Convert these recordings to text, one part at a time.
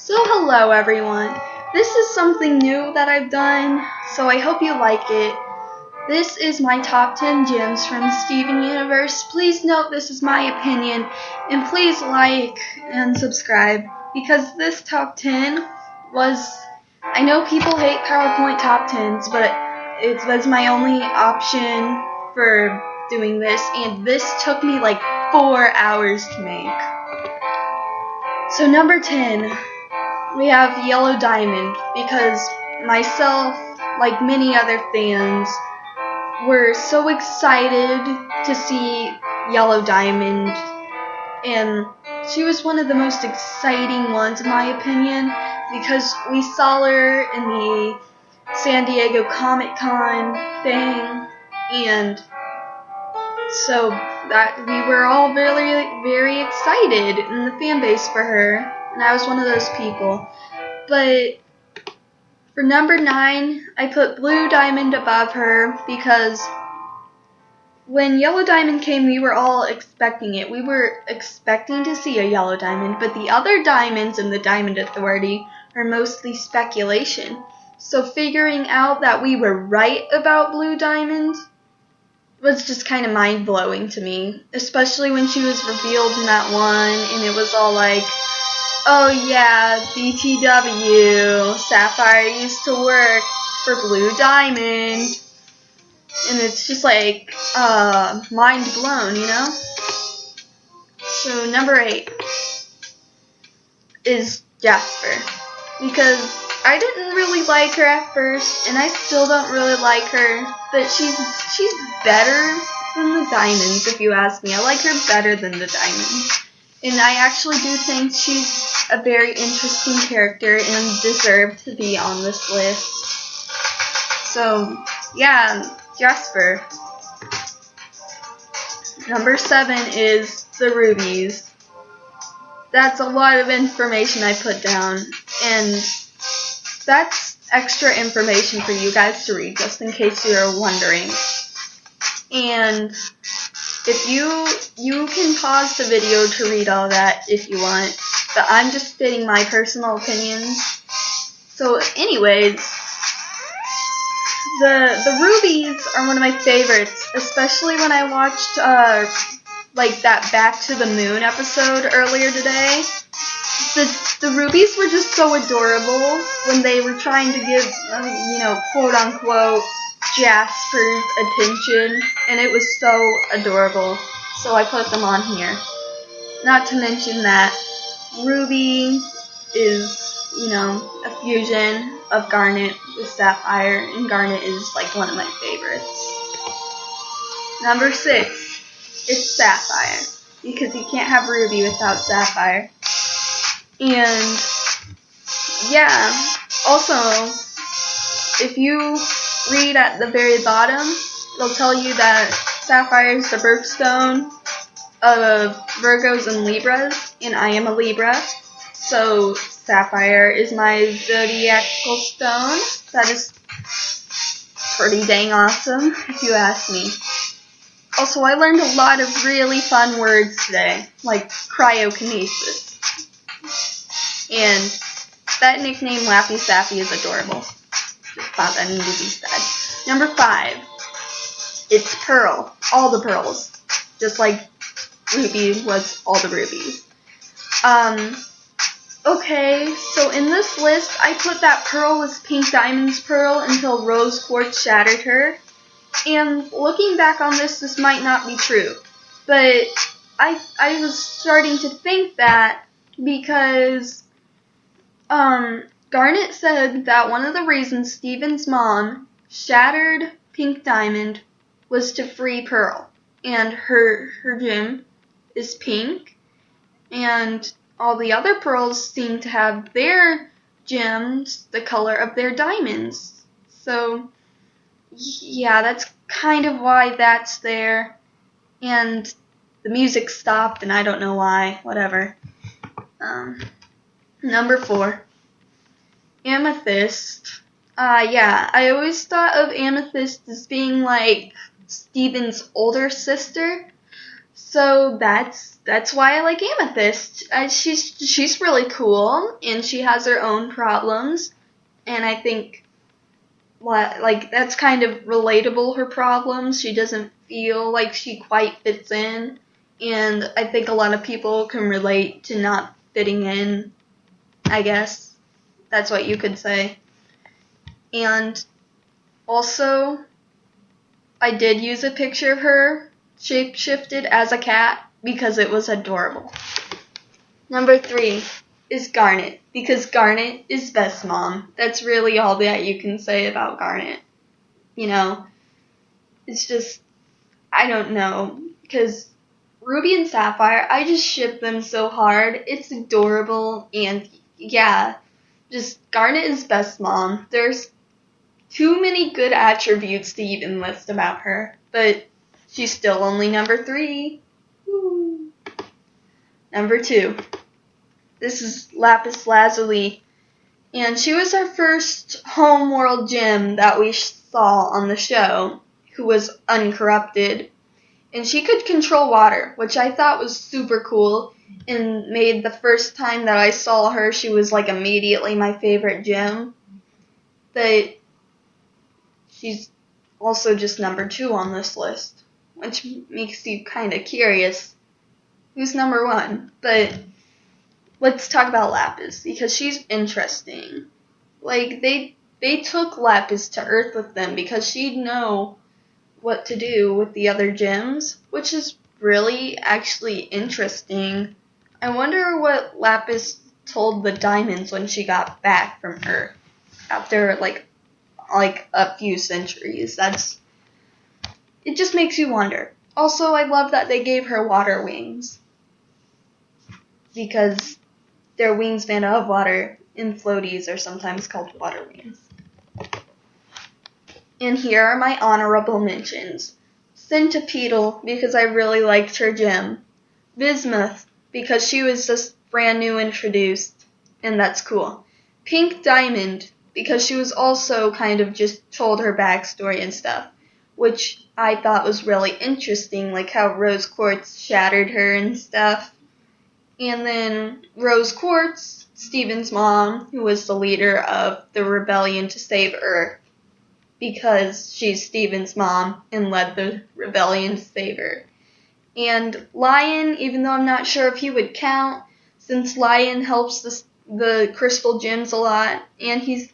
So hello everyone. This is something new that I've done, so I hope you like it. This is my top 10 gems from Steven Universe. Please note this is my opinion, and please like and subscribe, because this top 10 I know people hate PowerPoint top 10s, but it was my only option for doing this, and this took me like 4 hours to make. So number 10. We have Yellow Diamond, because myself, like many other fans, were so excited to see Yellow Diamond, and she was one of the most exciting ones in my opinion, because we saw her in the San Diego Comic-Con thing, and so that we were all very excited in the fan base for her, and I was one of those people. But for number 9, I put Blue Diamond above her, because when Yellow Diamond came, we were all expecting it. We were expecting to see a Yellow Diamond, but the other diamonds in the Diamond Authority are mostly speculation. So figuring out that we were right about Blue Diamond was just kind of mind-blowing to me, especially when she was revealed in that one, and it was all like, oh yeah, BTW, Sapphire used to work for Blue Diamond, and it's just like, mind blown, you know? So number 8 is Jasper, because I didn't really like her at first, and I still don't really like her, but she's better than the Diamonds, if you ask me. I like her better than the Diamonds, and I actually do think she's a very interesting character and deserved to be on this list. So, yeah, Jasper. Number 7 is the Rubies. That's a lot of information I put down, and that's extra information for you guys to read, just in case you're wondering. And if you can pause the video to read all that if you want, but I'm just stating my personal opinions. So anyways, the Rubies are one of my favorites, especially when I watched like that Back to the Moon episode earlier today. The Rubies were just so adorable when they were trying to give, quote unquote, Jasper's attention, and it was so adorable. So I put them on here. Not to mention that Ruby is, a fusion of Garnet with Sapphire, and Garnet is like one of my favorites. Number 6 is Sapphire, because you can't have Ruby without Sapphire. And yeah, also, if you read at the very bottom, it'll tell you that Sapphire is the birthstone of Virgos and Libras, and I am a Libra, so Sapphire is my zodiacal stone. That is pretty dang awesome, if you ask me. Also, I learned a lot of really fun words today, like cryokinesis. And that nickname, Laffy Sappy, is adorable. Just thought that needed to be said. Number 5, it's Pearl. All the pearls. Just like Ruby was all the rubies. Okay, so in this list, I put that Pearl was Pink Diamond's Pearl until Rose Quartz shattered her. And looking back on this might not be true. But I was starting to think that because Garnet said that one of the reasons Steven's mom shattered Pink Diamond was to free Pearl. And her gem is pink, and all the other pearls seem to have their gems the color of their diamonds. So, yeah, that's kind of why that's there. And the music stopped, and I don't know why. Whatever. Number 4. Amethyst. Yeah, I always thought of Amethyst as being like Steven's older sister. So that's why I like Amethyst. She's really cool, and she has her own problems, and I think like that's kind of relatable, her problems. She doesn't feel like she quite fits in, and I think a lot of people can relate to not fitting in, I guess. That's what you could say. And also, I did use a picture of her shape-shifted as a cat because it was adorable. Number 3 is Garnet, because Garnet is best mom. That's really all that you can say about Garnet. You know, it's just, I don't know, because Ruby and Sapphire, I just ship them so hard. It's adorable, and yeah, just Garnet is best mom. There's too many good attributes to even list about her, but she's still only number 3. Woo. Number 2. This is Lapis Lazuli, and she was our first homeworld gem that we saw on the show, who was uncorrupted. And she could control water, which I thought was super cool, and made the first time that I saw her, she was like immediately my favorite gem. But she's also just number 2 on this list, which makes you kind of curious who's number 1. But let's talk about Lapis, because she's interesting. Like, they took Lapis to Earth with them because she'd know what to do with the other gems, which is really actually interesting. I wonder what Lapis told the diamonds when she got back from Earth after like a few centuries. It just makes you wonder. Also, I love that they gave her water wings, because their wings made out of water, and floaties are sometimes called water wings. And here are my honorable mentions. Centipedal, because I really liked her gem. Bismuth, because she was just brand new introduced, and that's cool. Pink Diamond, because she was also kind of just told her backstory and stuff, which I thought was really interesting, like how Rose Quartz shattered her and stuff. And then Rose Quartz, Steven's mom, who was the leader of the rebellion to save Earth, because she's Steven's mom and led the rebellion to save her. And Lion, even though I'm not sure if he would count, since Lion helps the crystal gems a lot, and he's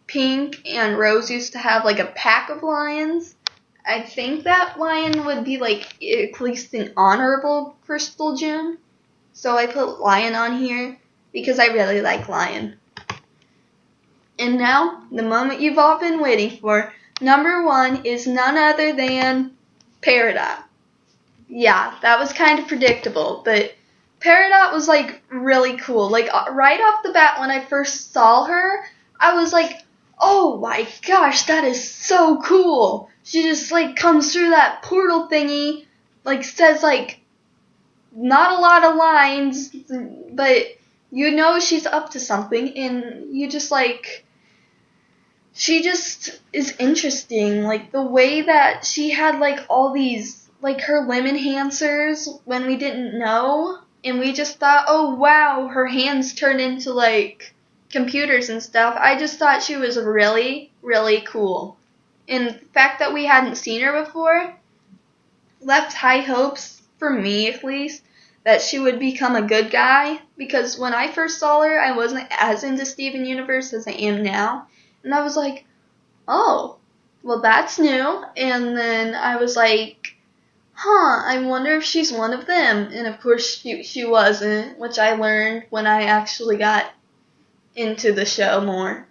pink, and Rose used to have like a pack of lions, I think that Lion would be like at least an honorable crystal gem. So I put Lion on here because I really like Lion. And now, the moment you've all been waiting for. Number 1 is none other than Peridot. Yeah, that was kind of predictable, but Peridot was like really cool. Like right off the bat when I first saw her, I was like, oh my gosh, that is so cool. She just like comes through that portal thingy, like says like not a lot of lines, but you know she's up to something, and you just like, she just is interesting. Like the way that she had like all these, like her limb enhancers when we didn't know, and we just thought, oh wow, her hands turned into like computers and stuff. I just thought she was really, really cool. And the fact that we hadn't seen her before left high hopes, for me at least, that she would become a good guy, because when I first saw her, I wasn't as into Steven Universe as I am now, and I was like, oh, well that's new, and then I was like, I wonder if she's one of them, and of course she wasn't, which I learned when I actually got into the show more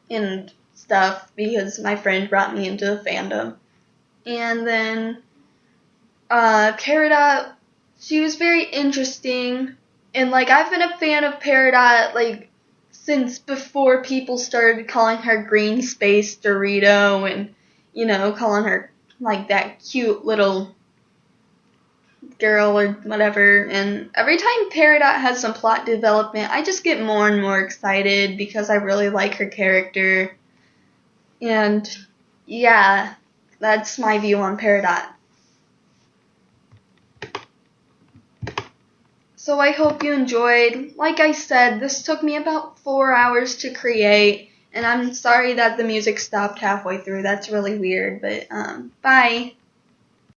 and stuff, because my friend brought me into the fandom. And then Peridot, she was very interesting, and like I've been a fan of Peridot like since before people started calling her Green Space Dorito, and you know, calling her like that cute little girl or whatever. And every time Peridot has some plot development, I just get more and more excited because I really like her character. And yeah, that's my view on Peridot. So I hope you enjoyed. Like I said, this took me about 4 hours to create, and I'm sorry that the music stopped halfway through. That's really weird, but bye.